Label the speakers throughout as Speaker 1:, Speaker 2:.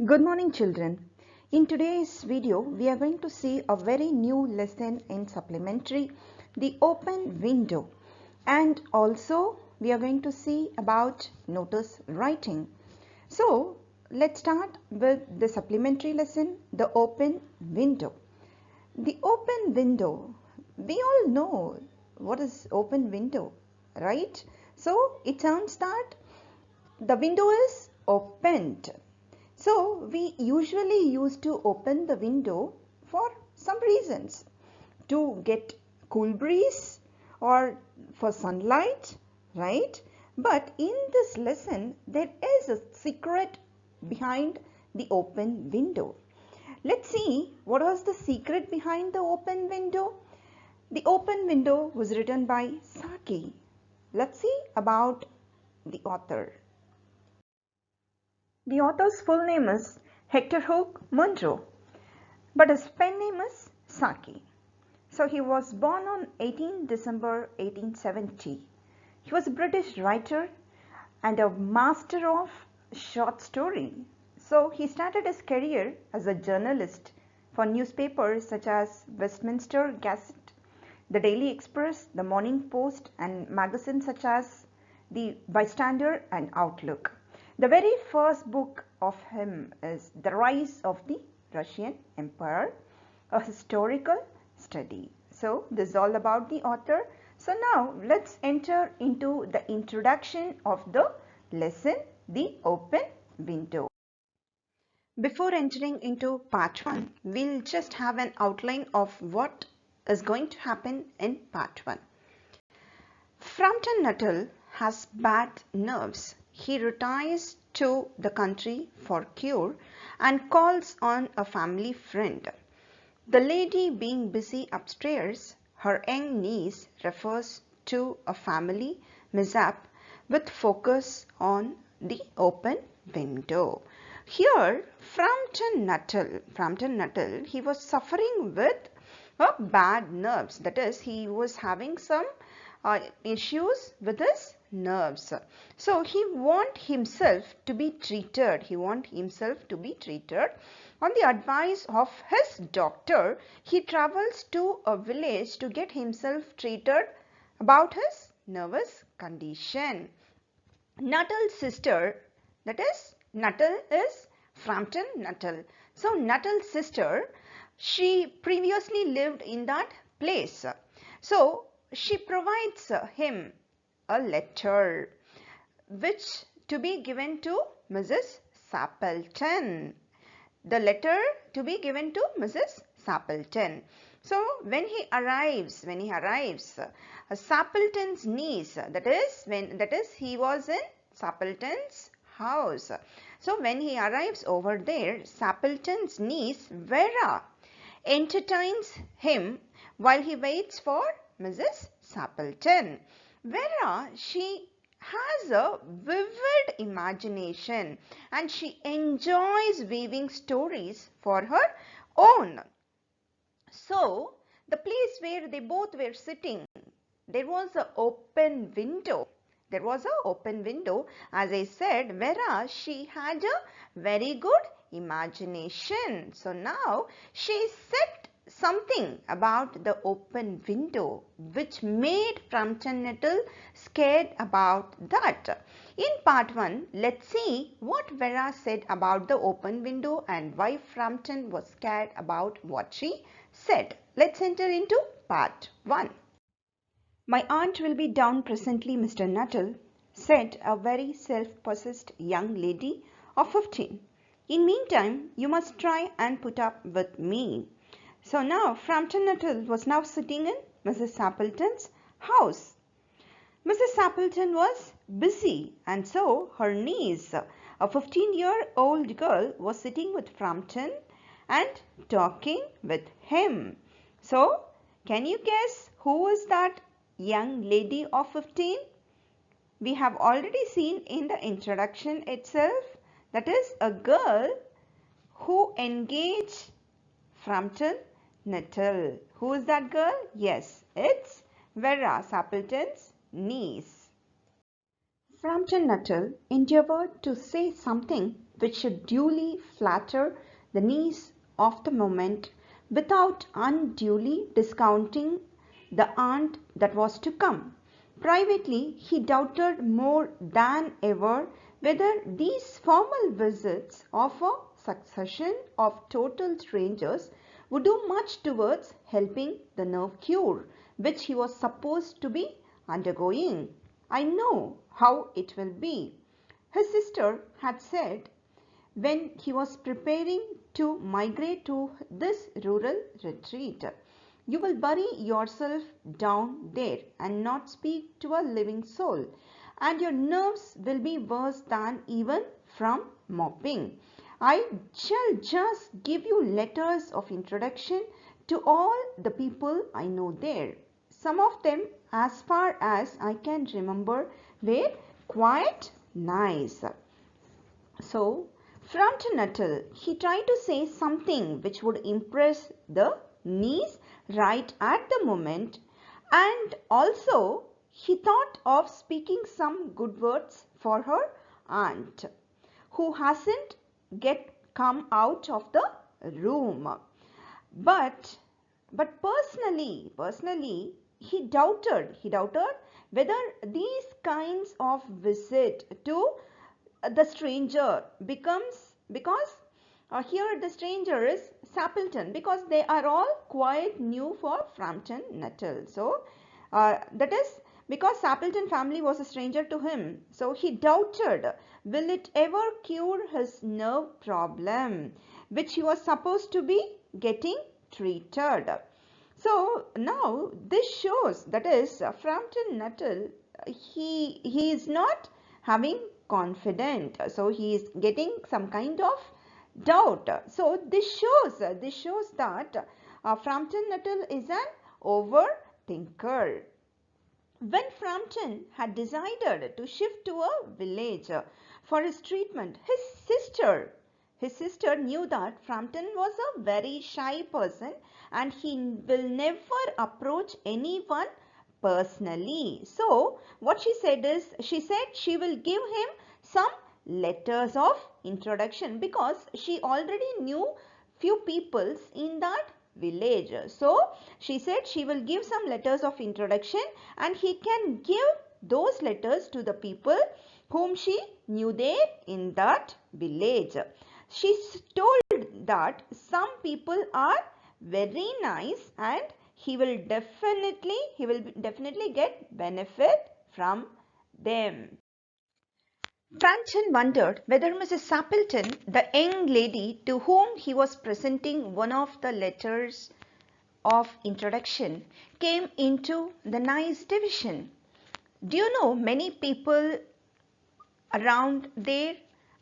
Speaker 1: Good morning, children. In today's video, we are going to see a very new lesson in supplementary, the open window. And also, we are going to see about notice writing. So, let's start with the supplementary lesson, the open window. The open window, we all know what is open window, right? So, it sounds that the window is opened. So we usually used to open the window for some reasons, to get cool breeze or for sunlight, right? But in this lesson there is a secret behind the open window. Let's see what was the secret behind the open window. The open window was written by Saki. Let's see about the author. The author's full name is Hector Hook Munro, but his pen name is Saki. So he was born on 18 December 1870. He was a British writer and a master of short story. So he started his career as a journalist for newspapers such as Westminster Gazette, the Daily Express, the Morning Post, and magazines such as the Bystander and Outlook. The very first book of him is The Rise of the Russian Empire, a historical study. So this is all about the author. So now let's enter into the introduction of the lesson, the open window. Before entering into part 1, we'll just have an outline of what is going to happen in part 1. Frampton Nuttall has bad nerves. He retires to the country for cure and calls on a family friend. The lady being busy upstairs, her young niece refers to a family mishap with focus on the open window. Here, Frampton Nuttall, he was suffering with bad nerves. That is, he was having some issues with his nerves. So he want himself to be treated. On the advice of his doctor, he travels to a village to get himself treated about his nervous condition. Nuttall's sister, that is, Nuttall is Frampton Nuttall. So Nuttall's sister, she previously lived in that place. So she provides him a letter which to be given to Mrs. Sappleton. The letter to be given to Mrs. Sappleton. So when he arrives, Sappleton's niece, that is he was in Sappleton's house. So when he arrives over there, Sappleton's niece Vera entertains him while he waits for Mrs. Sappleton. Vera, she has a vivid imagination and she enjoys weaving stories for her own. So, the place where they both were sitting, there was an open window. As I said, Vera, she had a very good imagination. So now she said something about the open window which made Frampton Nuttall scared about that. In part 1, let's see what Vera said about the open window and why Frampton was scared about what she said. Let's enter into part 1. My aunt will be down presently, Mr. Nuttall, said a very self-possessed young lady of 15. In meantime, you must try and put up with me. So now Frampton Nuttall was now sitting in Mrs. Sappleton's house. Mrs. Sappleton was busy and so her niece, a 15-year-old girl, was sitting with Frampton and talking with him. So can you guess who is that young lady of 15? We have already seen in the introduction itself, that is a girl who engaged Frampton Nuttall. Who is that girl? Yes, it's Vera, Sappleton's niece. Frampton Nuttall endeavoured to say something which should duly flatter the needs of the moment without unduly discounting the aunt that was to come. Privately, he doubted more than ever whether these formal visits of a succession of total strangers would do much towards helping the nerve cure which he was supposed to be undergoing. I know how it will be, his sister had said when he was preparing to migrate to this rural retreat. You will bury yourself down there and not speak to a living soul, and your nerves will be worse than even from mopping. I shall just give you letters of introduction to all the people I know there. Some of them, as far as I can remember, were quite nice. So, Frampton Nuttall, he tried to say something which would impress the niece right at the moment, and also he thought of speaking some good words for her aunt, who hasn't yet come out of the room. But personally, he doubted whether these kinds of visit to the stranger becomes, because here the stranger is Sappleton, because they are all quite new for Frampton Nuttall. So that is because Sappleton family was a stranger to him. So he doubted, will it ever cure his nerve problem, which he was supposed to be getting treated. So now this shows, that is Frampton Nuttall, he is not having confident, so he is getting some kind of doubt. So this shows that Frampton Nuttall is an overthinker. When Frampton had decided to shift to a village for his treatment, his sister knew that Frampton was a very shy person and he will never approach anyone personally. So what she said is, she will give him some letters of introduction, because she already knew few peoples in that village. So she said she will give some letters of introduction and he can give those letters to the people whom she knew there in that village. She told that some people are very nice and he will definitely get benefit from them. Frampton wondered whether Mrs. Sappleton, the young lady to whom he was presenting one of the letters of introduction, came into the nice division. Do you know many people around there?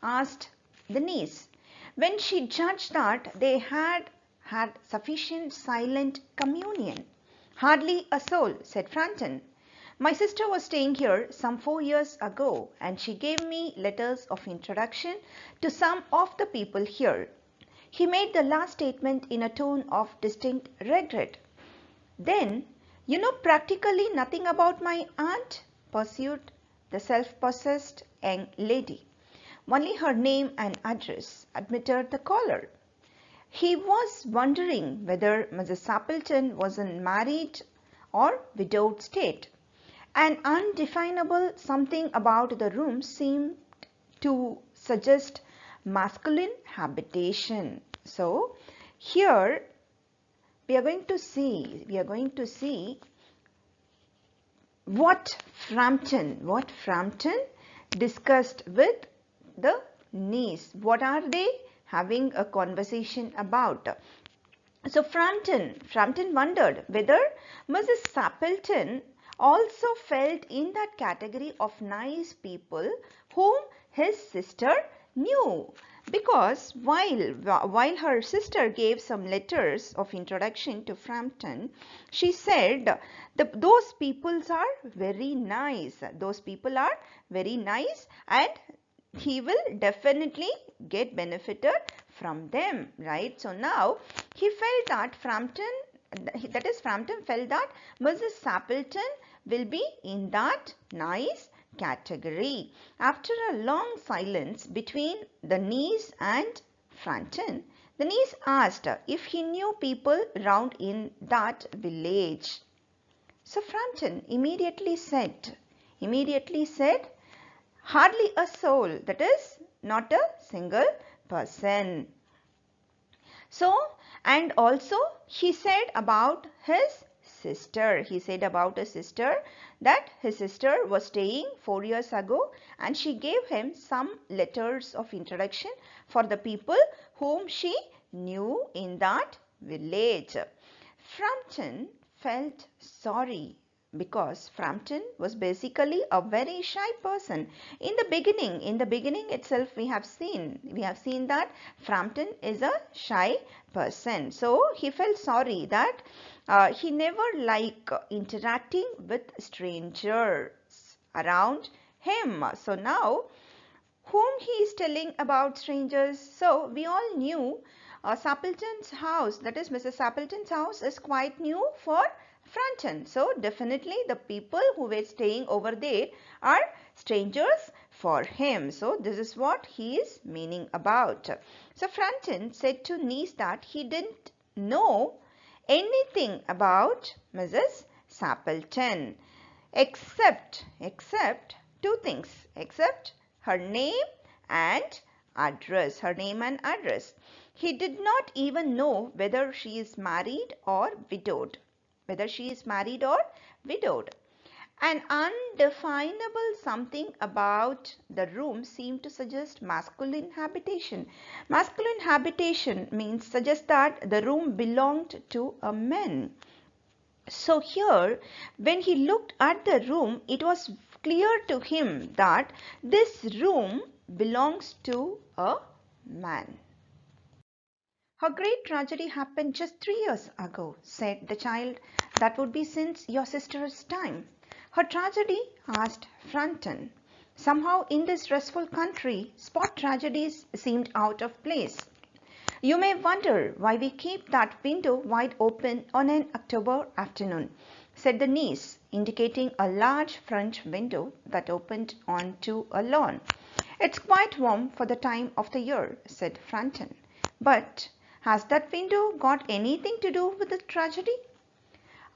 Speaker 1: Asked the niece, when she judged that they had sufficient silent communion. Hardly a soul, said Frampton. My sister was staying here some 4 years ago and she gave me letters of introduction to some of the people here. He made the last statement in a tone of distinct regret. Then, you know practically nothing about my aunt, pursued the self-possessed young lady. Only her name and address, admitted the caller. He was wondering whether Mrs. Sappleton was in married or widowed state. An undefinable something about the room seemed to suggest masculine habitation. So here we are going to see what Frampton discussed with the niece. What are they having a conversation about? So Frampton wondered whether Mrs. Sappleton also felt in that category of nice people whom his sister knew, because while her sister gave some letters of introduction to Frampton, she said those people are very nice. Those people are very nice and he will definitely get benefited from them, right? So now he felt that Frampton felt that Mrs. Sappleton will be in that nice category. After a long silence between the niece and Frampton, the niece asked if he knew people round in that village. So Frampton immediately said, hardly a soul, that is, not a single person. So, and also he said about his sister. He said about his sister that his sister was staying 4 years ago and she gave him some letters of introduction for the people whom she knew in that village. Frampton felt sorry because Frampton was basically a very shy person. In the beginning itself we have seen that Frampton is a shy person. So he felt sorry that he never liked interacting with strangers around him. So now whom he is telling about strangers? So we all knew Sappleton's house, that is Mrs. Sappleton's house, is quite new for Frampton. So definitely the people who were staying over there are strangers for him. So this is what he is meaning about. So Frampton said to niece that he didn't know anything about Mrs. Sappleton except two things, except her name and address. He did not even know whether she is married or widowed. An undefinable something about the room seemed to suggest masculine habitation. Masculine habitation means suggests that the room belonged to a man. So here, when he looked at the room, it was clear to him that this room belongs to a man. "Her great tragedy happened just 3 years ago," said the child. "That would be since your sister's time." "Her tragedy?" asked Frampton. Somehow in this restful country, spot tragedies seemed out of place. "You may wonder why we keep that window wide open on an October afternoon," said the niece, indicating a large French window that opened onto a lawn. "It's quite warm for the time of the year," said Frampton. "But has that window got anything to do with the tragedy?"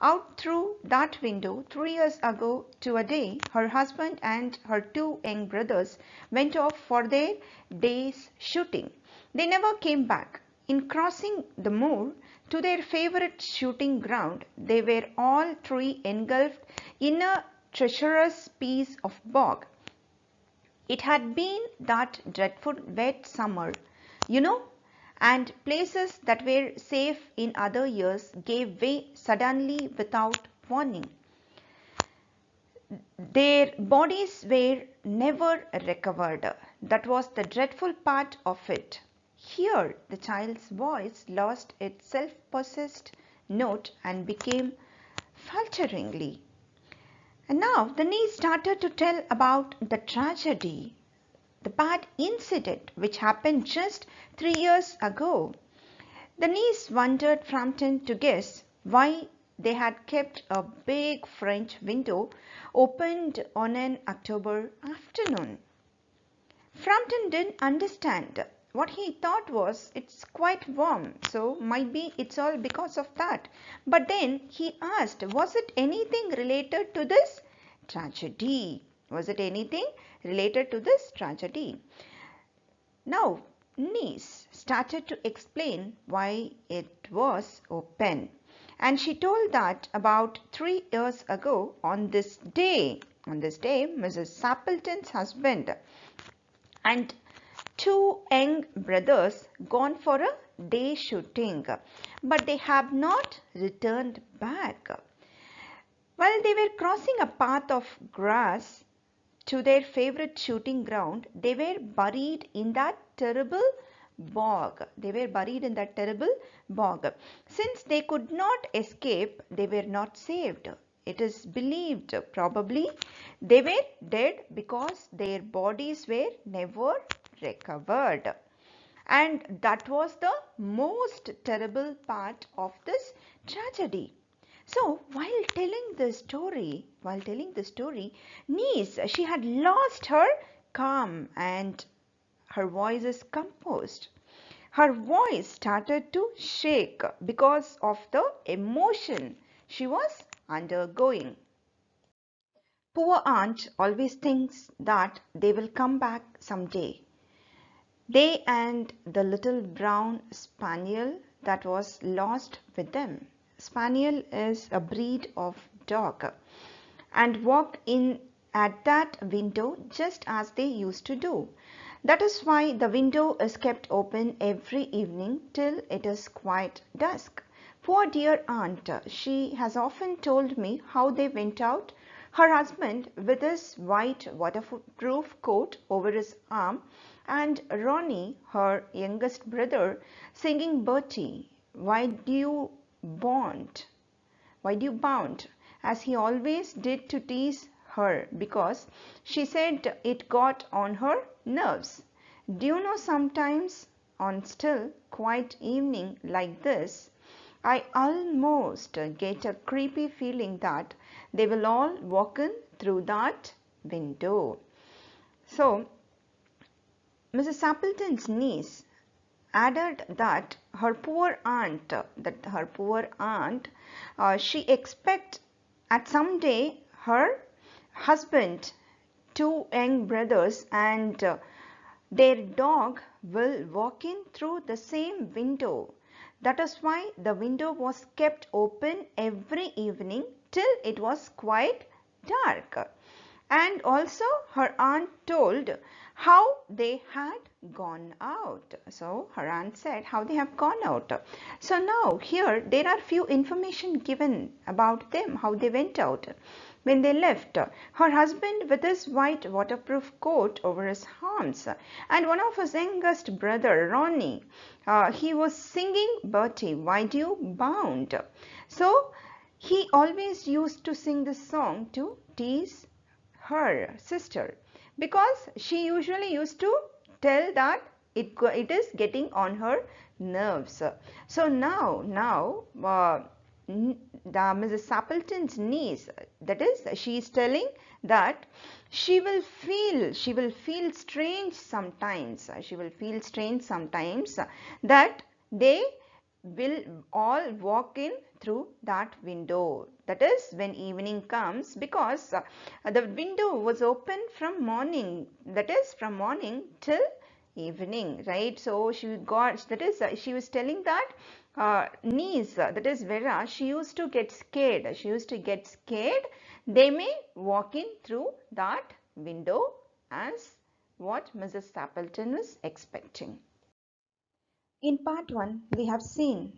Speaker 1: Out through that window 3 years ago to a day, her husband and her 2 young brothers went off for their day's shooting. They never came back. In crossing the moor to their favorite shooting ground, they were all 3 engulfed in a treacherous piece of bog. It had been that dreadful wet summer, you know, and places that were safe in other years gave way suddenly without warning. Their bodies were never recovered. That was the dreadful part of it. Here the child's voice lost its self-possessed note and became falteringly. And now the niece started to tell about the tragedy, the bad incident which happened just 3 years ago. The niece wanted Frampton to guess why they had kept a big French window opened on an October afternoon. Frampton didn't understand. What he thought was, it's quite warm, so might be it's all because of that. But then he asked, was it anything related to this tragedy? Was it anything related to this tragedy? Now, niece started to explain why it was open. And she told that about 3 years ago on this day, Mrs. Sappleton's husband and 2 young brothers gone for a day shooting, but they have not returned back. While they were crossing a path of grass to their favorite shooting ground, they were buried in that terrible bog. Since they could not escape, they were not saved. It is believed probably they were dead because their bodies were never recovered. And that was the most terrible part of this tragedy. So while telling the story, niece, she had lost her calm and her voice is composed. Her voice started to shake because of the emotion she was undergoing. Poor aunt always thinks that they will come back someday. They and the little brown spaniel that was lost with them. Spaniel is a breed of dog and walked in at that window just as they used to do. That is why the window is kept open every evening till it is quite dusk. Poor dear aunt, she has often told me how they went out, her husband with his white waterproof coat over his arm, and Ronnie, her youngest brother, singing Bertie, why do you bound? Why do you bound? As he always did to tease her because she said it got on her nerves. Do you know, sometimes on still quiet evening like this, I almost get a creepy feeling that they will all walk in through that window. So Mrs. Appleton's niece added that her poor aunt, she expect at some day her husband, two young brothers, and their dog will walk in through the same window. That is why the window was kept open every evening till it was quite dark. And also her aunt told how they had gone out. So her aunt said how they have gone out. So now here there are few information given about them, how they went out. When they left, her husband with his white waterproof coat over his arms, and one of his youngest brother, Ronnie, he was singing Bertie, why do you bound? So he always used to sing this song to tease her sister because she usually used to tell that it is getting on her nerves. So now the Mrs. Appleton's niece, that is, she is telling that she will feel strange sometimes. She will feel strange sometimes that they will all walk in through that window. That is when evening comes, because the window was open from morning, that is from morning till evening, right? So she got, that is, she was telling that niece, that is Vera, she used to get scared. They may walk in through that window as what Mrs. Appleton was expecting. In part 1, we have seen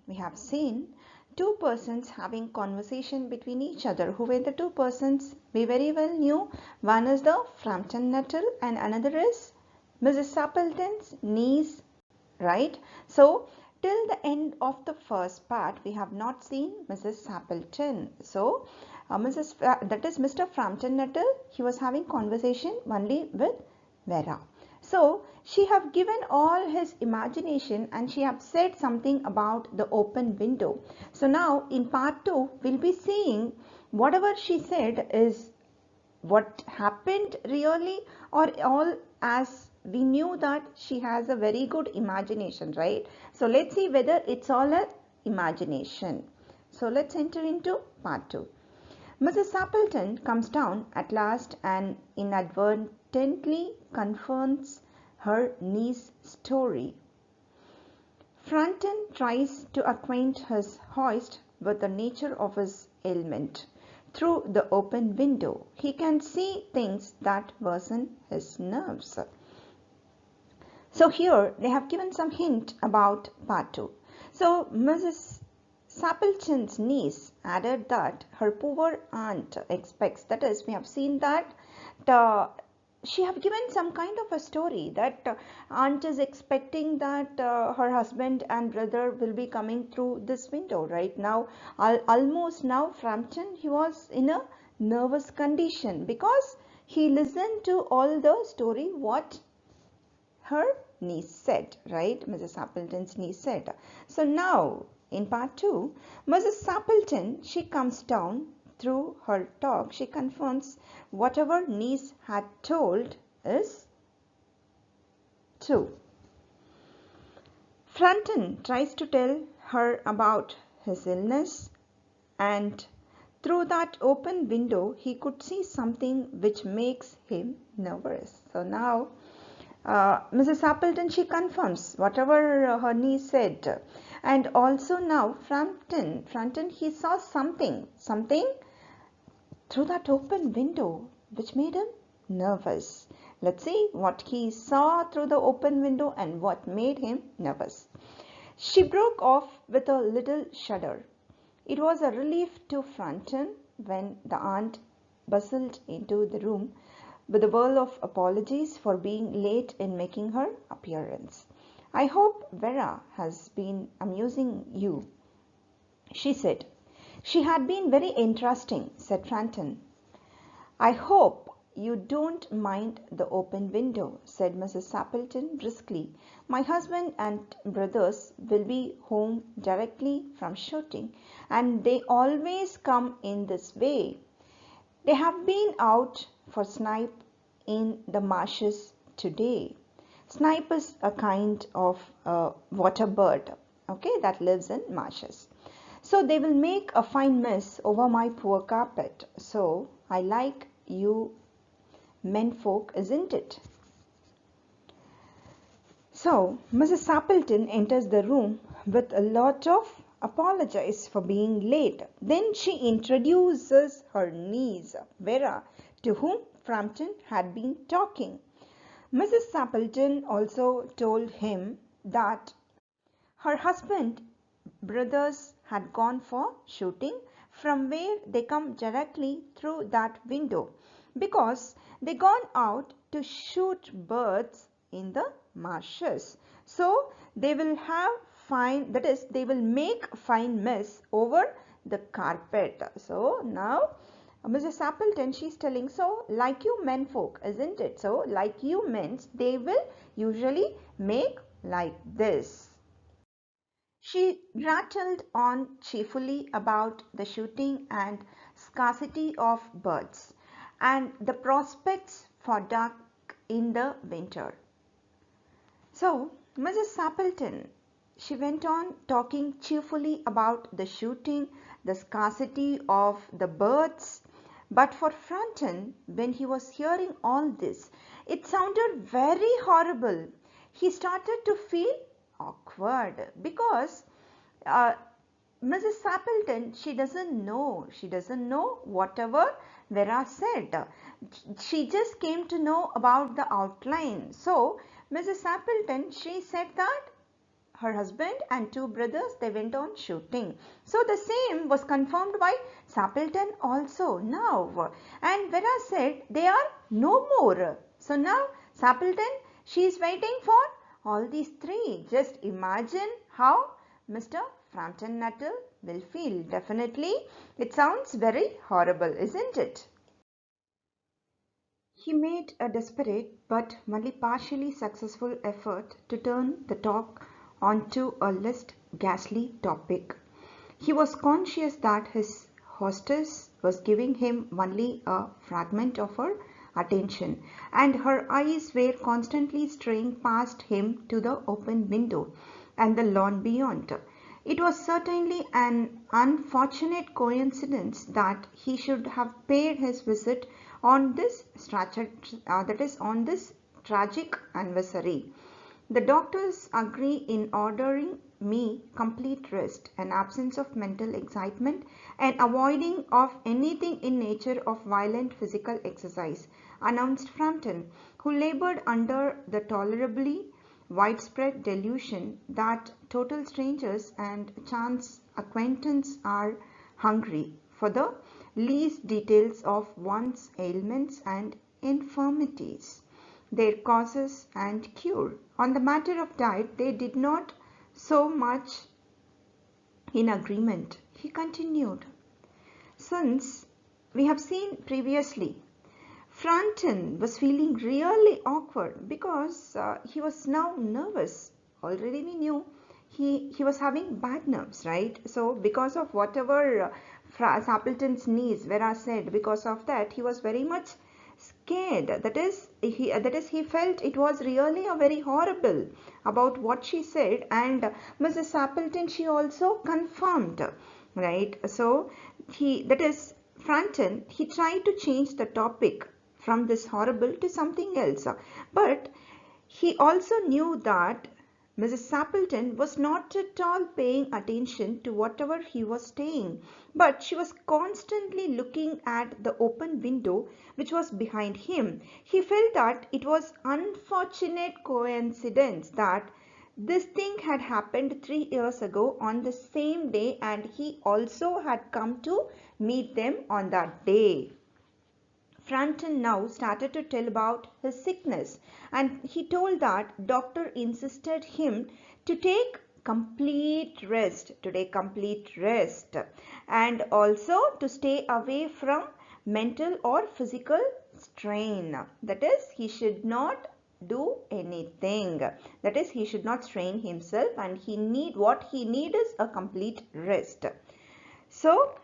Speaker 1: two persons having conversation between each other. Who were the two persons? We very well knew. One is the Frampton Nuttall and another is Mrs. Appleton's niece, right? So till the end of the first part, we have not seen Mrs. Appleton. So that is Mr. Frampton Nuttall, he was having conversation only with Vera. So she have given all his imagination and she have said something about the open window. So now in part 2, we'll be seeing whatever she said is what happened really, or all as we knew that she has a very good imagination, right? So let's see whether it's all a imagination. So let's enter into part 2. Mrs. Appleton comes down at last and inadvertently confirms her niece's story. Frampton tries to acquaint his host with the nature of his ailment. Through the open window, he can see things that worsen his nerves. So here they have given some hint about part 2. So Mrs. Appleton's niece added that her poor aunt expects, that is, we have seen that she have given some kind of a story that aunt is expecting that her husband and brother will be coming through this window right now. Almost now Frampton, he was in a nervous condition because he listened to all the story what her niece said, right? Mrs. Appleton's niece said. So now In part 2, Mrs. Sappleton, she comes down. Through her talk, she confirms whatever niece had told is true. Franton tries to tell her about his illness, and through that open window he could see something which makes him nervous. So now Mrs. Appleton, she confirms whatever her niece said, and also now Franton, he saw something through that open window which made him nervous. Let's see what he saw through the open window and what made him nervous. She broke off with a little shudder. It was a relief to Franton when the aunt bustled into the room with a whirl of apologies for being late in making her appearance. I hope Vera has been amusing you, she said. She had been very interesting, said Franton. I hope you don't mind the open window, said Mrs. Sappleton briskly. My husband and brothers will be home directly from shooting, and they always come in this way. They have been out for snipe in the marshes today. Snipe is a kind of water bird, okay, that lives in marshes. So they will make a fine mess over my poor carpet. So I like you menfolk, isn't it? So Mrs. Sappleton enters the room with a lot of apologies for being late. Then she introduces her niece, Vera, to whom Frampton had been talking. Mrs. Sappleton also told him that her husband, brothers had gone for shooting, from where they come directly through that window, because they gone out to shoot birds in the marshes. So they will have fine, that is, they will make fine mess over the carpet. So now Mrs. Appleton, she's telling, so like you menfolk, isn't it? So like you means they will usually make like this. She rattled on cheerfully about the shooting and scarcity of birds and the prospects for duck in the winter. So Mrs. Sappleton, she went on talking cheerfully about the shooting, the scarcity of the birds. But for Franton, when he was hearing all this, it sounded very horrible. He started to feel awkward because Mrs. Sappleton, she doesn't know whatever Vera said. She just came to know about the outline. So Mrs. Sappleton, she said that her husband and two brothers, they went on shooting. So the same was confirmed by Sappleton also now. And Vera said they are no more. So now Sappleton, she is waiting for all these three. Just imagine how Mr. Frampton Nuttall will feel. Definitely, it sounds very horrible, isn't it? He made a desperate but only partially successful effort to turn the talk onto a less ghastly topic. He was conscious that his hostess was giving him only a fragment of her attention, and her eyes were constantly straying past him to the open window and the lawn beyond. It was certainly an unfortunate coincidence that he should have paid his visit on this on this tragic anniversary. The doctors agree in ordering me complete rest, an absence of mental excitement, and avoiding of anything in nature of violent physical exercise, announced Frampton, who labored under the tolerably widespread delusion that total strangers and chance acquaintance are hungry for the least details of one's ailments and infirmities, their causes and cure. On the matter of diet, they did not so much in agreement. He continued, since we have seen previously, Frampton was feeling really awkward because he was now nervous. Already we knew he was having bad nerves, right? So because of whatever Sappleton's niece Vera said, because of that he was very much scared. That is he felt it was really a very horrible about what she said, and Mrs. Sappleton, she also confirmed, right? So that is Frampton, he tried to change the topic from this horrible to something else, but he also knew that Mrs. Sappleton was not at all paying attention to whatever he was saying, but she was constantly looking at the open window which was behind him. He felt that it was unfortunate coincidence that this thing had happened 3 years ago on the same day, and he also had come to meet them on that day. Frampton now started to tell about his sickness, and he told that doctor insisted him to take complete rest, and also to stay away from mental or physical strain. That is, he should not do anything. That is, he should not strain himself, and what he need is a complete rest. So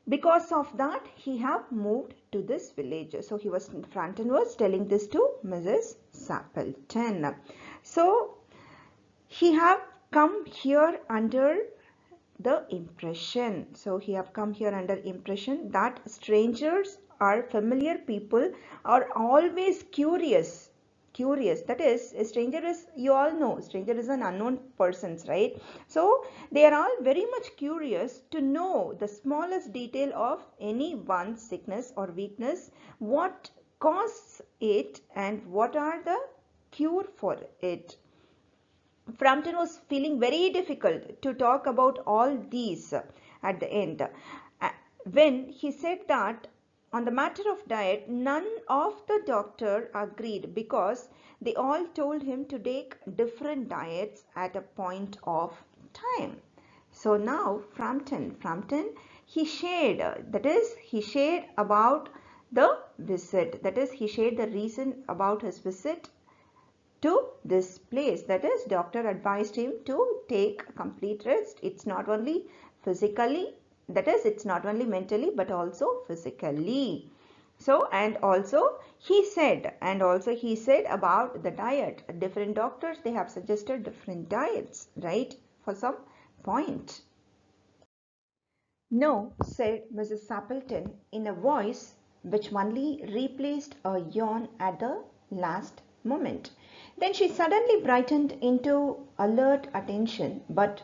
Speaker 1: because of that, he have moved to this village. So Frampton was telling this to Mrs. Sappleton. So he have come here under the impression. That strangers or familiar people are always curious. That is, a stranger is, you all know, stranger is an unknown persons, right? So they are all very much curious to know the smallest detail of anyone's sickness or weakness, what causes it and what are the cure for it. Frampton was feeling very difficult to talk about all these at the end, when he said that on the matter of diet, none of the doctor agreed, because they all told him to take different diets at a point of time. So now Frampton, he shared, he shared about the visit, he shared the reason about his visit to this place. That is, doctor advised him to take complete rest. It's not only physically, that is, it's not only mentally but also physically. So, and also he said about the diet. Different doctors, they have suggested different diets, right, for some point. No, said Mrs. Sappleton in a voice which only replaced a yawn at the last moment. Then she suddenly brightened into alert attention, but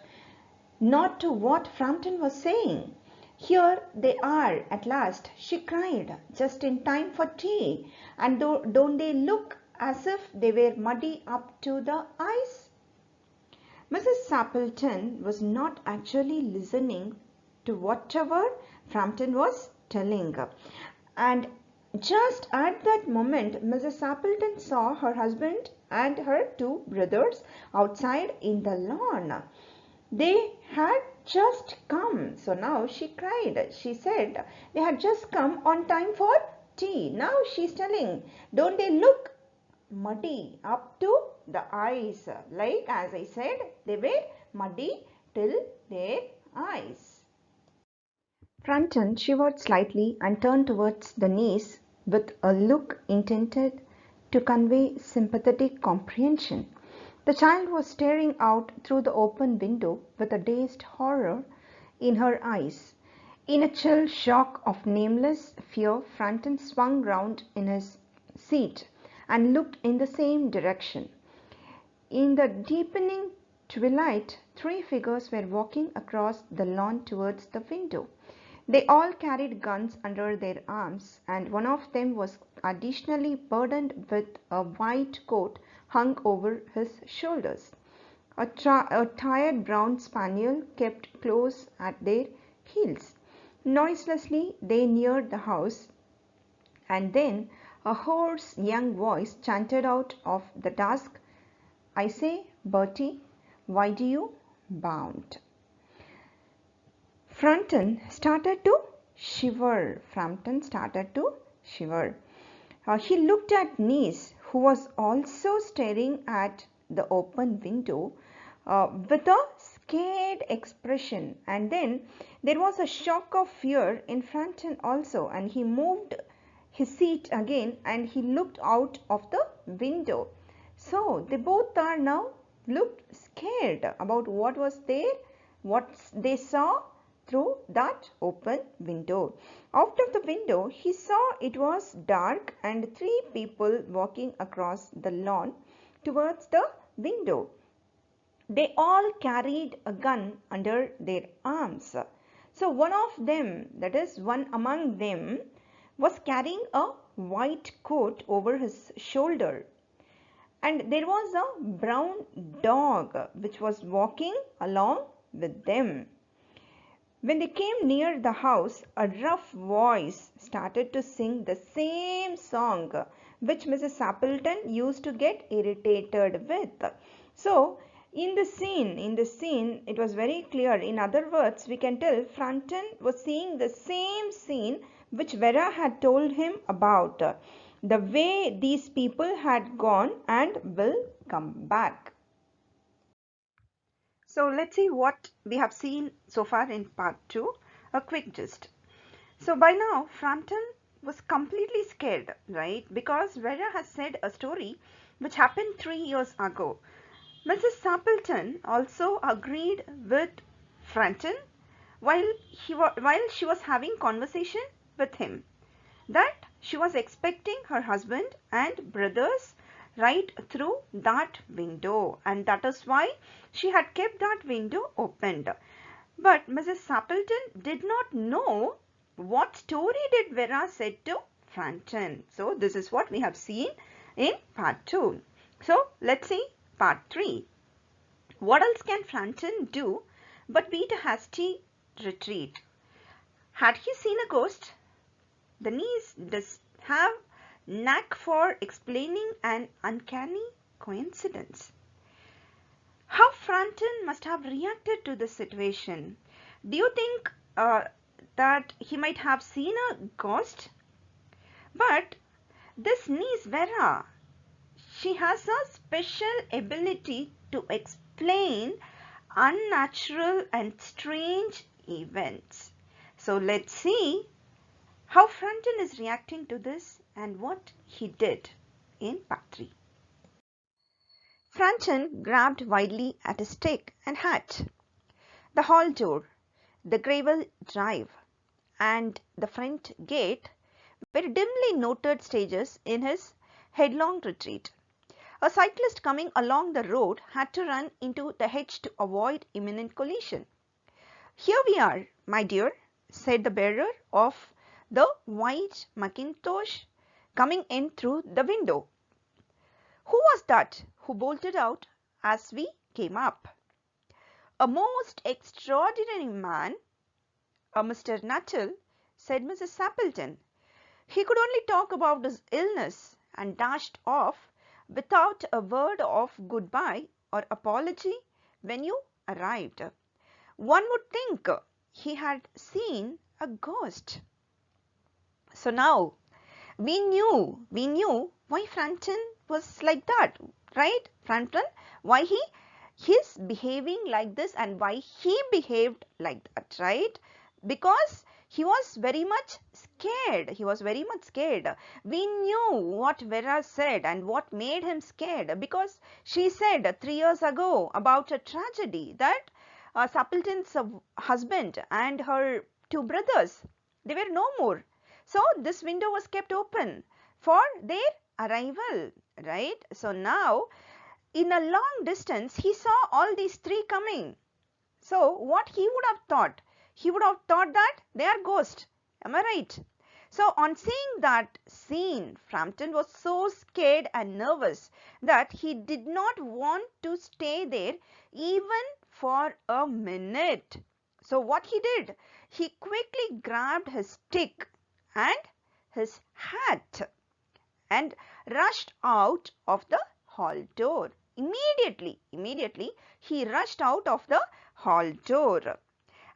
Speaker 1: not to what Frampton was saying. Here they are at last, she cried, just in time for tea. And don't they look as if they were muddy up to the eyes? Mrs. Sappleton was not actually listening to whatever Frampton was telling. And just at that moment, Mrs. Sappleton saw her husband and her two brothers outside in the lawn. They had just come. So now she cried. She said they had just come on time for tea. Now she's telling, don't they look muddy up to the eyes? Like, as I said, they were muddy till their eyes. Frampton shivered slightly and turned towards the niece with a look intended to convey sympathetic comprehension. The child was staring out through the open window with a dazed horror in her eyes. In a chill shock of nameless fear, Frampton swung round in his seat and looked in the same direction. In the deepening twilight, three figures were walking across the lawn towards the window. They all carried guns under their arms, and one of them was additionally burdened with a white coat hung over his shoulders. A tired brown spaniel kept close at their heels. Noiselessly they neared the house, and then a hoarse young voice chanted out of the dusk, "I say, Bertie, why do you bound?" Frampton started to shiver. He looked at niece, who was also staring at the open window with a scared expression, and then there was a shock of fear in Franton also, and he moved his seat again and he looked out of the window. So they both are now looked scared about what was there, what they saw through that open window. Out of the window he saw it was dark and three people walking across the lawn towards the window. They all carried a gun under their arms. So one of them, that is one among them, was carrying a white coat over his shoulder. And there was a brown dog which was walking along with them. When they came near the house, a rough voice started to sing the same song which Mrs. Sappleton used to get irritated with. So, in the scene, it was very clear. In other words, we can tell Franton was seeing the same scene which Vera had told him about. The way these people had gone and will come back. So let's see what we have seen so far in part 2, a quick gist. So by now Frampton was completely scared, right? Because Vera has said a story which happened 3 years ago. Mrs. Sappleton also agreed with Frampton while she was having conversation with him that she was expecting her husband and brothers right through that window, and that is why she had kept that window opened. But Mrs. Sappleton did not know what story did Vera said to Frampton. So this is what we have seen in part 2. So let's see part 3. What else can Frampton do but beat a hasty retreat? Had he seen a ghost? The niece does have knack for explaining an uncanny coincidence. How Frampton must have reacted to the situation. Do you think that he might have seen a ghost? But this niece Vera, she has a special ability to explain unnatural and strange events. So let's see how Frampton is reacting to this and what he did in part 3. Frampton grabbed wildly at his stick and hat. The hall door, the gravel drive, and the front gate were dimly noted stages in his headlong retreat. A cyclist coming along the road had to run into the hedge to avoid imminent collision. "Here we are, my dear," said the bearer of the white mackintosh, coming in through the window. "Who was that who bolted out as we came up?" "A most extraordinary man, a Mr. Nuttall," said Mrs. Sappleton. "He could only talk about his illness and dashed off without a word of goodbye or apology when you arrived. One would think he had seen a ghost." So now we knew why Frampton was like that, right? Frampton, why he's behaving like this and why he behaved like that, right? Because he was very much scared. He was very much scared. We knew what Vera said and what made him scared, because she said 3 years ago about a tragedy that Sappleton's husband and her 2 brothers, they were no more. So this window was kept open for their arrival, right? So now in a long distance he saw all these 3 coming. So what he would have thought? He would have thought that they are ghosts. Am I right? So on seeing that scene, Frampton was so scared and nervous that he did not want to stay there even for a minute. So what he did? He quickly grabbed his stick and his hat and rushed out of the hall door. Immediately he rushed out of the hall door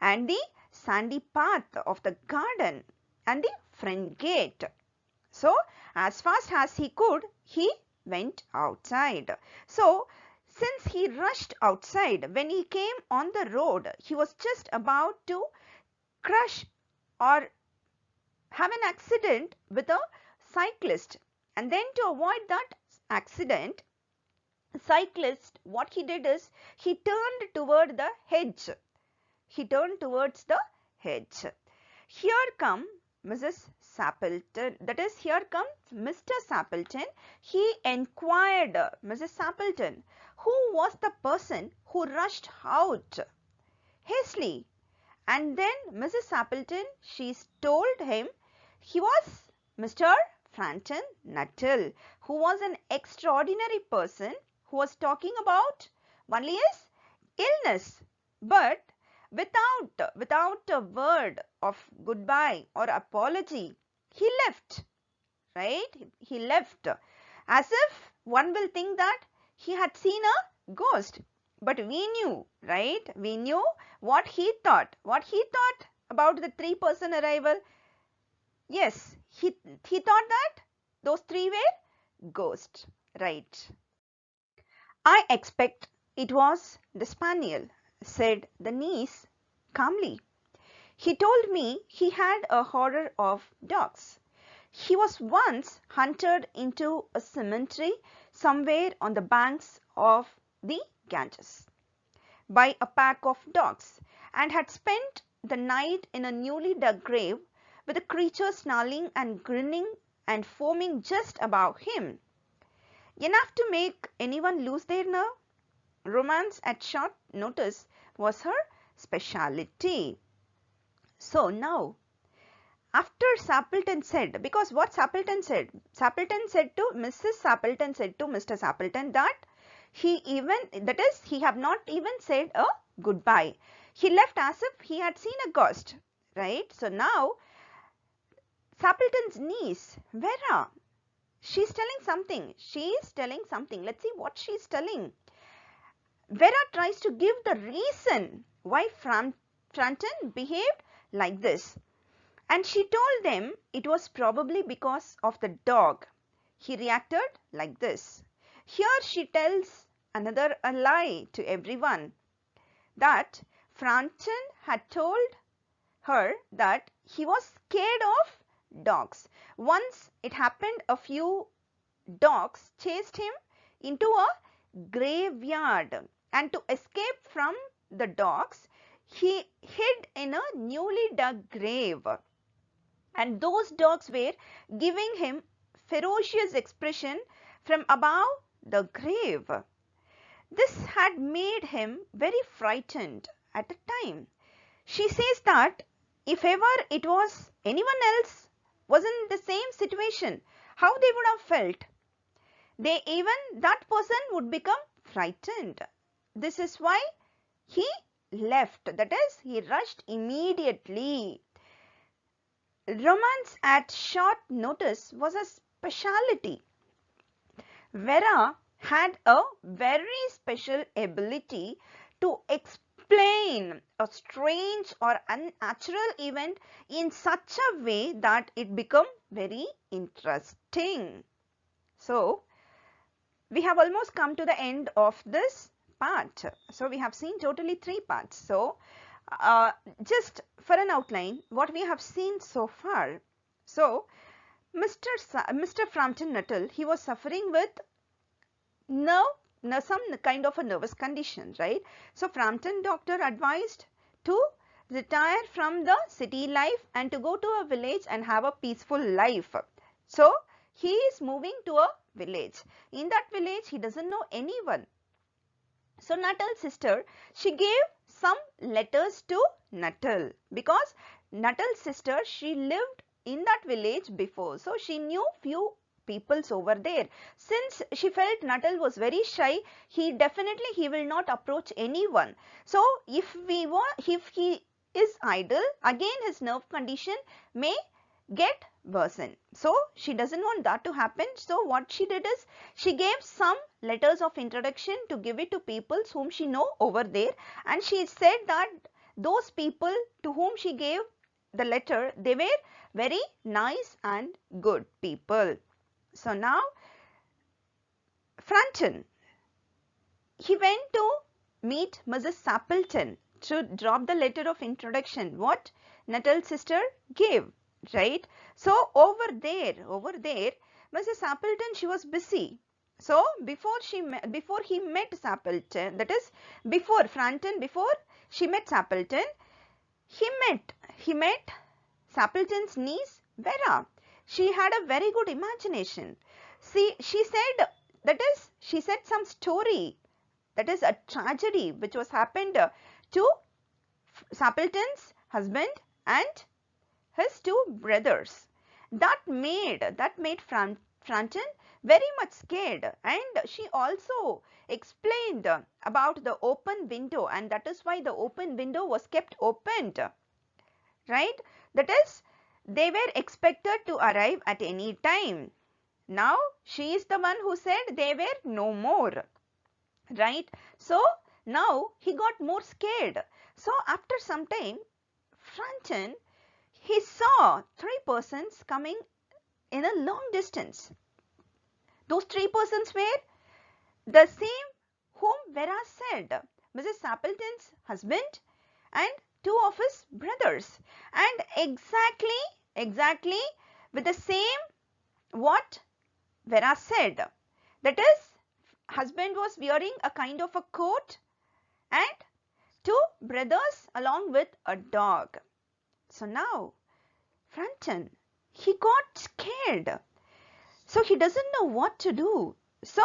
Speaker 1: and the sandy path of the garden and the front gate. So as fast as he could, he went outside. So Since he rushed outside, when he came on the road, he was just about to crush or have an accident with a cyclist. And then to avoid that accident, cyclist, what he did is he turned toward the hedge. He turned towards the hedge. Here come Mrs. Sappleton, that is, here comes Mr. Sappleton. He enquired Mrs. Sappleton, who was the person who rushed out hastily. And then Mrs. Sappleton, she told him he was Mr. Franton Nuttall, who was an extraordinary person who was talking about only his illness, but without a word of goodbye or apology, he left, right? He left as if one will think that he had seen a ghost. But we knew, right? We knew what he thought. What he thought about the 3-person arrival. Yes, he thought that those 3 were ghosts, right? I expect it was the spaniel, said the niece calmly. He told me he had a horror of dogs. He was once hunted into a cemetery somewhere on the banks of the Ganges by a pack of dogs and had spent the night in a newly dug grave with the creature snarling and grinning and foaming just above him. Enough to make anyone lose their nerve. Romance at short notice was her speciality. So now, after Sappleton said, because what Sappleton said to Mrs. Sappleton said to Mr. Sappleton that he have not even said a goodbye. He left as if he had seen a ghost, right? So now, Sappleton's niece, Vera, she's telling something. Let's see what she's telling. Vera tries to give the reason why Franton behaved like this. And she told them it was probably because of the dog. He reacted like this. Here she tells another a lie to everyone, that Franton had told her that he was scared of dogs. Once it happened, a few dogs chased him into a graveyard, and to escape from the dogs, he hid in a newly dug grave. And those dogs were giving him ferocious expression from above the grave. This had made him very frightened at the time. She says that if ever it was anyone else was in the same situation, how they would have felt. That person would become frightened. This is why he left, that is, he rushed immediately. Romance at short notice was a speciality. Vera had a very special ability to explain a strange or unnatural event in such a way that it became very interesting. So, we have almost come to the end of this part. So, we have seen totally 3 parts. So, just for an outline, what we have seen so far. So, Mr. Frampton Nuttall, he was suffering with some kind of a nervous condition, right? So, Frampton doctor advised to retire from the city life and to go to a village and have a peaceful life. So, he is moving to a village. In that village, he doesn't know anyone. So, Nuttall's sister, she gave some letters to Nuttall, because Nuttall's sister, she lived in that village before. So, she knew few peoples over there. Since she felt Nuttall was very shy, he will not approach anyone. So, if he is idle, again his nerve condition may get worsened. So, she doesn't want that to happen. So, what she did is, she gave some letters of introduction to give it to people whom she know over there, and she said that those people to whom she gave the letter, they were very nice and good people. So, now Franton, he went to meet Mrs. Sappleton to drop the letter of introduction what Nuttall's sister gave, right? So over there, Mrs. Sappleton, she was busy. So before he met Sappleton, that is before Franton, before she met Sappleton, he met Sappleton's niece Vera. She had a very good imagination. See, she said some story, that is a tragedy which was happened to Sappleton's husband and his two brothers. That made Franton very much scared, and she also explained about the open window, and that is why the open window was kept opened, right? That is, they were expected to arrive at any time. Now she is the one who said they were no more, right? So now he got more scared. So after some time, Franton, he saw three persons coming in a long distance. Those three persons were the same whom Vera said, Mrs. Sappleton's husband and two of his brothers, and exactly with the same what Vera said. That is, husband was wearing a kind of a coat and two brothers along with a dog. So now Franton, he got scared. So he doesn't know what to do. So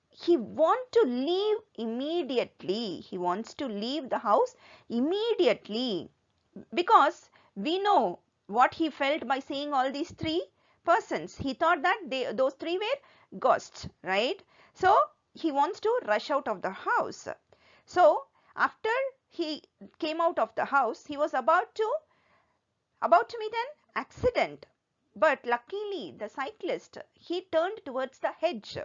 Speaker 1: he wants to leave immediately. He wants to leave the house immediately, because we know what he felt by seeing all these three persons. He thought that those three were ghosts, right? So he wants to rush out of the house. So after he came out of the house, he was about to meet an accident. But luckily the cyclist, he turned towards the hedge.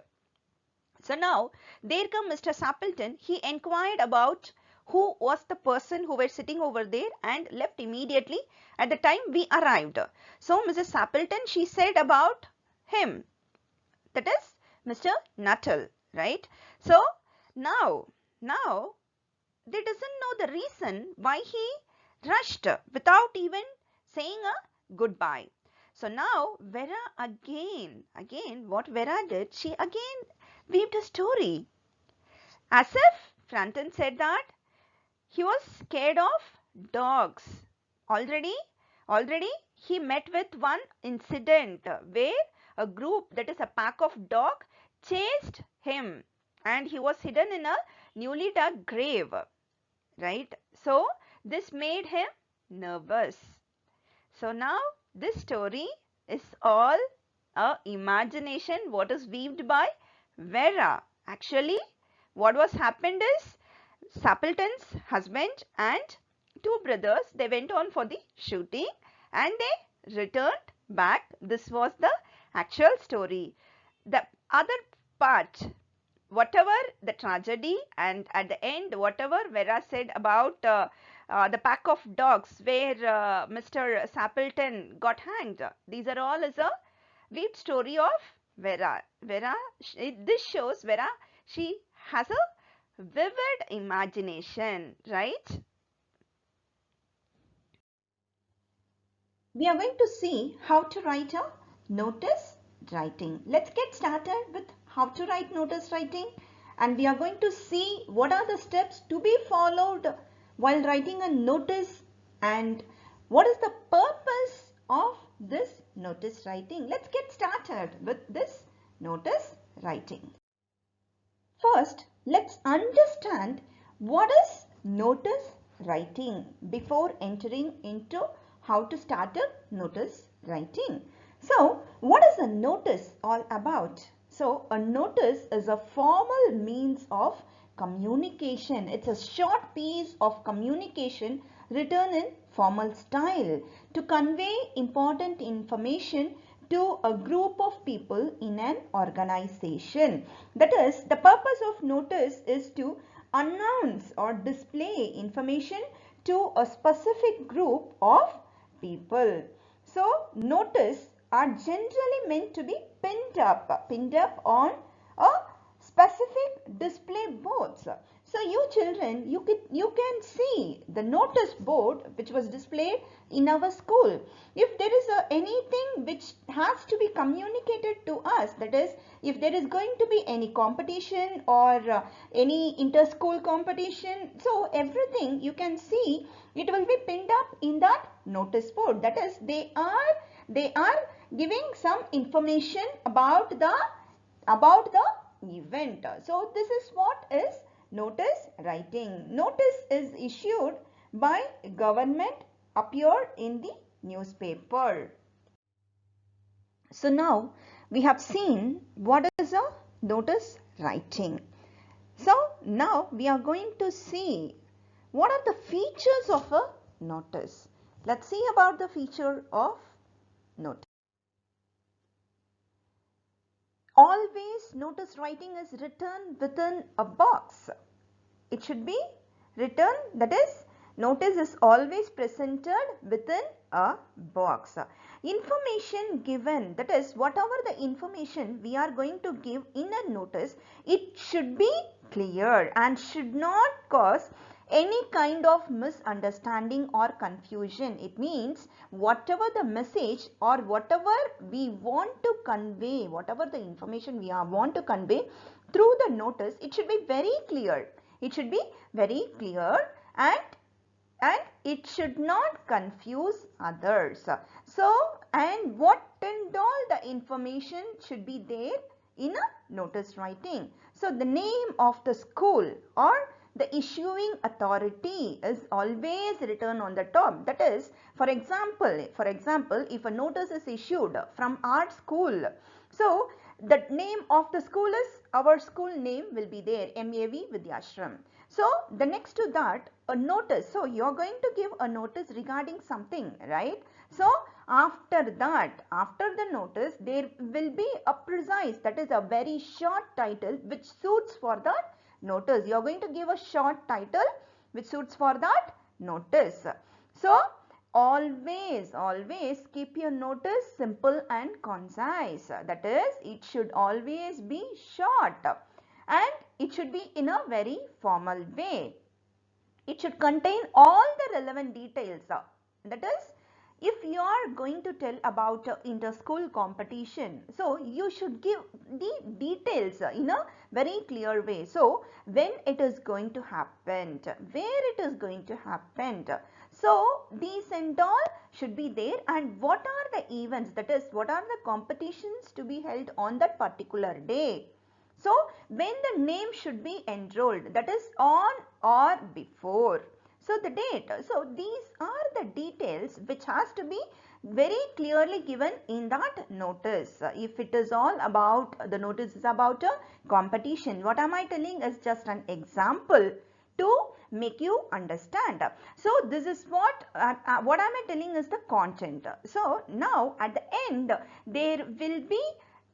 Speaker 1: So now there come Mr. Sappleton. He enquired about who was the person who were sitting over there and left immediately at the time we arrived. So Mrs. Sappleton, she said about him, that is Mr. Nuttall, right? So now they doesn't know the reason why he rushed without even saying a goodbye. So now Vera again what Vera did, she again weaved a story, as if Franton said that he was scared of dogs. Already he met with one incident where a group, that is a pack of dogs, chased him and he was hidden in a newly dug grave, right? So this made him nervous. So now this story is all a imagination what is weaved by Vera. Actually what was happened is, Sappleton's husband and two brothers, they went on for the shooting and they returned back. This was the actual story. The other part, whatever the tragedy, and at the end whatever Vera said about the pack of dogs where Mr. Sappleton got hanged, these are all is a weird story of Vera. This shows Vera, she has a vivid imagination, right? We are going to see how to write a notice writing. Let's get started with how to write notice writing, and we are going to see what are the steps to be followed while writing a notice and what is the purpose of this notice writing. Let's get started with this notice writing. First, let's understand what is notice writing before entering into how to start a notice writing. So, what is a notice all about? So, a notice is a formal means of communication. It's a short piece of communication written in formal style to convey important information to a group of people in an organization. That is, the purpose of notice is to announce or display information to a specific group of people. So, notice are generally meant to be pinned up on a specific display boards. So you children, you can see the notice board which was displayed in our school. If there is anything which has to be communicated to us, that is, if there is going to be any competition or any inter-school competition, so everything you can see, it will be pinned up in that notice board. That is, they are giving some information about the event. So this is what is notice writing. Notice is issued by government, appear in the newspaper. So now we have seen what is a notice writing. So now we are going to see what are the features of a notice. Let's see about the feature of notice. Always notice writing is written within a box. It should be written, that is, notice is always presented within a box. Information given, that is, whatever the information we are going to give in a notice, it should be clear and should not cause any kind of misunderstanding or confusion. It means whatever the message or whatever we want to convey, whatever the information we want to convey through the notice, it should be very clear. It should be very clear and it should not confuse others. So, and what and all the information should be there in a notice writing. So, the name of the school or the issuing authority is always written on the top. That is, for example, if a notice is issued from our school, so the name of the school is, our school name will be there, MAV Vidyashram. So the next to that, a notice. So you are going to give a notice regarding something, right? So after that, after the notice, there will be a precise, that is a very short title which suits for that notice. You are going to give a short title which suits for that notice. So always keep your notice simple and concise. That is, it should always be short and it should be in a very formal way. It should contain all the relevant details. That is, if you are going to tell about inter-school competition, so you should give the details in a very clear way. So when it is going to happen, where it is going to happen, so these and all should be there, and what are the events, that is, what are the competitions to be held on that particular day. So when the name should be enrolled, that is on or before. So the date. So these are the details which has to be very clearly given in that notice. If it is all about, the notice is about a competition, what am I telling is just an example to make you understand. So this is what am I telling is the content. So now at the end there will be,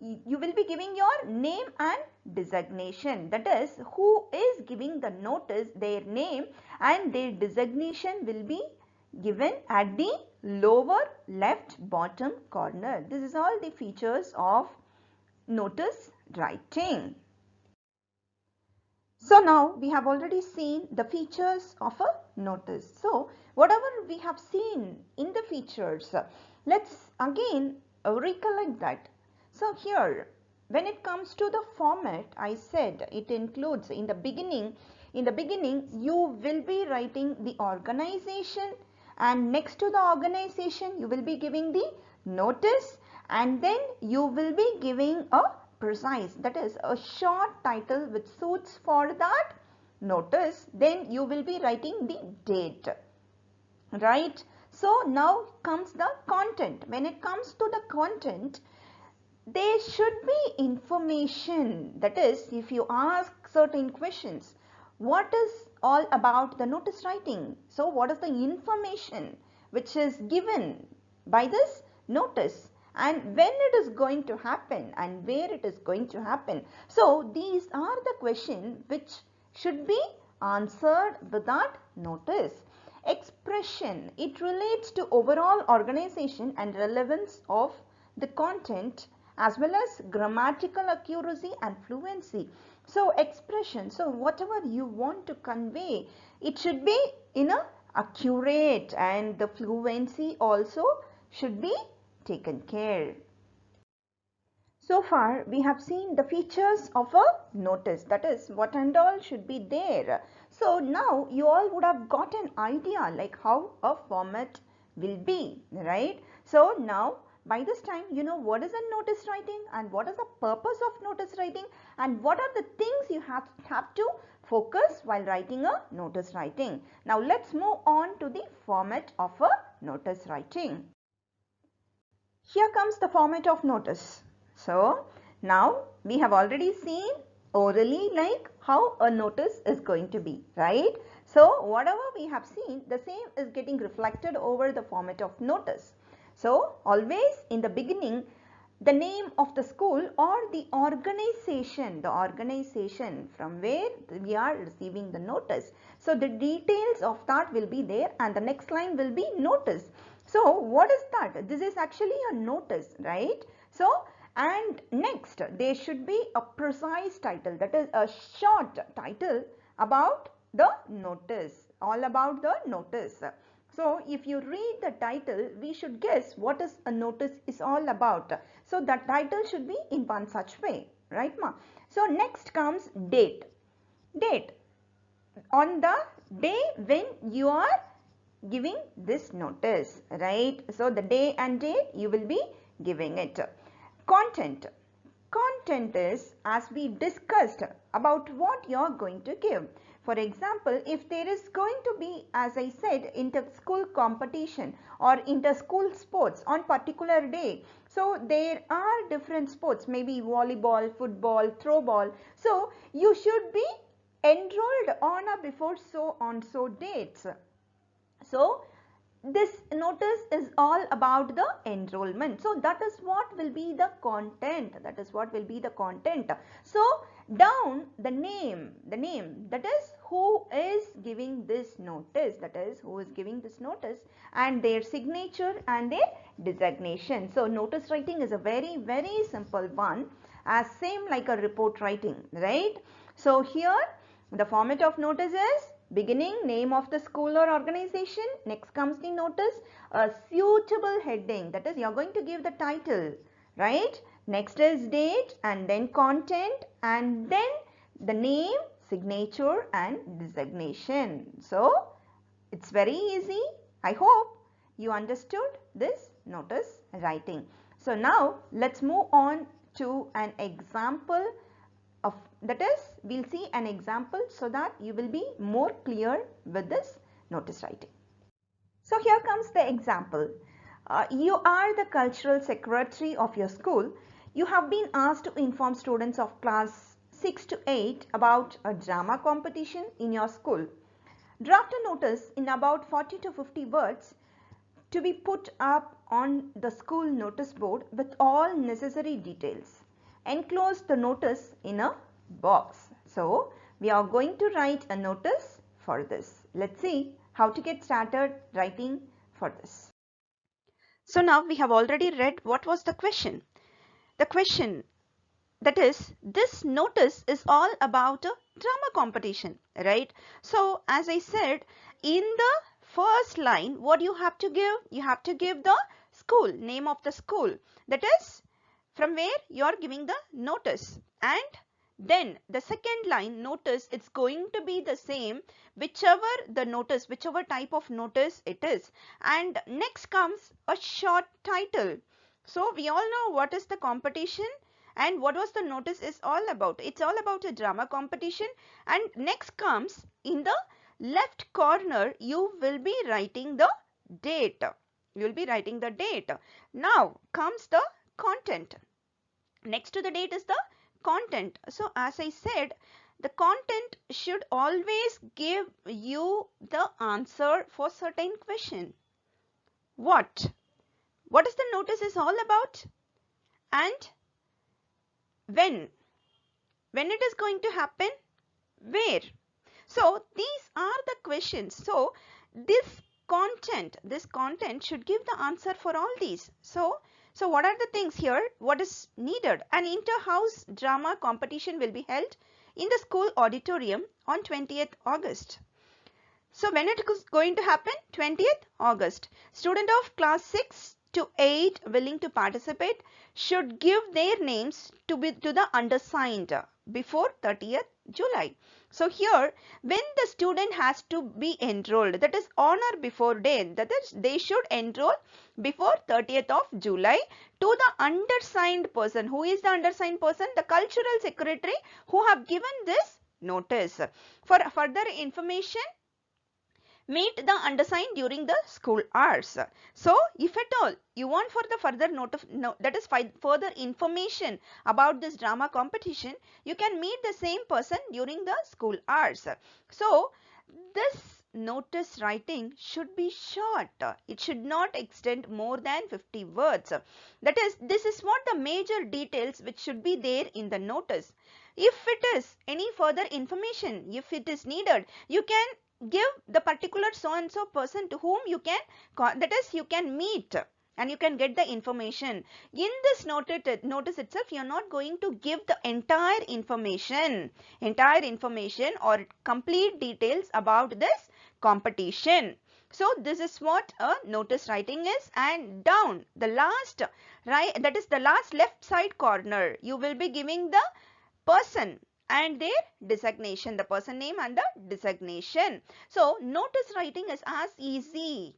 Speaker 1: you will be giving your name and designation, that is, who is giving the notice, their name and their designation will be given at the lower left bottom corner. This is all the features of notice writing. So now we have already seen the features of a notice. So whatever we have seen in the features, let's again recollect that. So here, when it comes to the format, I said it includes in the beginning you will be writing the organization, and next to the organization you will be giving the notice, and then you will be giving a precise, that is a short title which suits for that notice. Then you will be writing the date, right? So now comes the content. When it comes to the content, there should be information, that is, if you ask certain questions, what is all about the notice writing? So what is the information which is given by this notice, and when it is going to happen and where it is going to happen. So these are the questions which should be answered with that notice. Expression, it relates to overall organization and relevance of the content, as well as grammatical accuracy and fluency. So expression, so whatever you want to convey, it should be in a accurate, and the fluency also should be taken care. So far we have seen the features of a notice, that is what and all should be there. So now you all would have got an idea like how a format will be, right? So now by this time you know what is a notice writing and what is the purpose of notice writing and what are the things you have to focus while writing a notice writing. Now let's move on to the format of a notice writing. Here comes the format of notice. So now we have already seen orally like how a notice is going to be, right? So whatever we have seen, the same is getting reflected over the format of notice. So always in the beginning, the name of the school or the organization from where we are receiving the notice. So the details of that will be there, and the next line will be notice. So what is that? This is actually a notice, right? So and next there should be a precise title, that is a short title about the notice, all about the notice. So if you read the title, we should guess what is a notice is all about. So that title should be in one such way, right ma? So next comes date. Date on the day when you are giving this notice, right? So the day and date you will be giving it. Content. Content is, as we discussed, about what you are going to give. For example, if there is going to be, as I said, inter-school competition or inter-school sports on particular day, so there are different sports, maybe volleyball, football, throw ball. So you should be enrolled on or before so on so dates. So this notice is all about the enrollment. So that is what will be the content. That is what will be the content. So down the name, that is who is giving this notice, and their signature and their designation. So notice writing is a very, very simple one, as same like a report writing, right? So here the format of notice is beginning, name of the school or organization. Next comes the notice, a suitable heading, that is you are going to give the title, right? Next is date, and then content, and then the name, signature and designation. So it's very easy. I hope you understood this notice writing. So now let's move on to an example of, that is we'll see an example so that you will be more clear with this notice writing. So here comes the example. You are the cultural secretary of your school. You have been asked to inform students of class 6 to 8 about a drama competition in your school. Draft a notice in about 40 to 50 words to be put up on the school notice board with all necessary details. Enclose the notice in a box. So we are going to write a notice for this. Let's see how to get started writing for this. So now we have already read what was the question. The question, that is, this notice is all about a drama competition, right? So as I said, in the first line, what you have to give? You have to give the school, name of the school, that is from where you are giving the notice. And then the second line, notice, it's going to be the same whichever type of notice it is. And next comes a short title. So we all know what is the competition and what was the notice is all about. It's all about a drama competition. And next comes, in the left corner, you will be writing the date. Now comes the content. Next to the date is the content. So as I said, the content should always give you the answer for certain question. What is the notice is all about, and when it is going to happen, where. So these are the questions. So this content should give the answer for all these. So what are the things here? What is needed? An inter-house drama competition will be held in the school auditorium on 20th August. So when it is going to happen? 20th August. Student of class 6 to 8 willing to participate should give their names to the undersigned before 30th July. So here, when the student has to be enrolled, that is on or before date, that is they should enroll before 30th of July to the undersigned person. Who is the undersigned person? The cultural secretary who have given this notice. For further information, meet the undersigned during the school hours. So, if at all you want for the further further information about this drama competition, you can meet the same person during the school hours. So, this notice writing should be short. It should not extend more than 50 words. That is, this is what the major details which should be there in the notice. If it is any further information, if it is needed, you can give the particular so and so person to whom you can, that is you can meet and you can get the information. In this notice itself, you are not going to give the entire information or complete details about this competition. So this is what a notice writing is, and down the last right, that is the last left side corner, you will be giving the person and their designation, the person name and the designation. So notice writing is as easy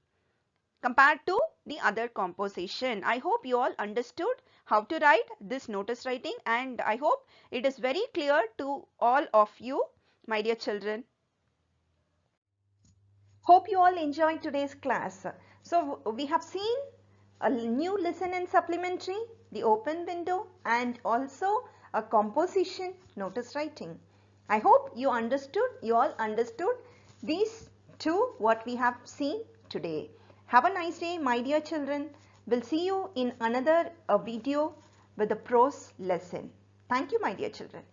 Speaker 1: compared to the other composition. I hope you all understood how to write this notice writing, and I hope it is very clear to all of you, my dear children. Hope you all enjoyed today's class. So we have seen a new lesson in supplementary, the open window, and also a composition, notice writing. I hope you all understood these two what we have seen today. Have a nice day, my dear children. We'll see you in another video with a prose lesson. Thank you, my dear children.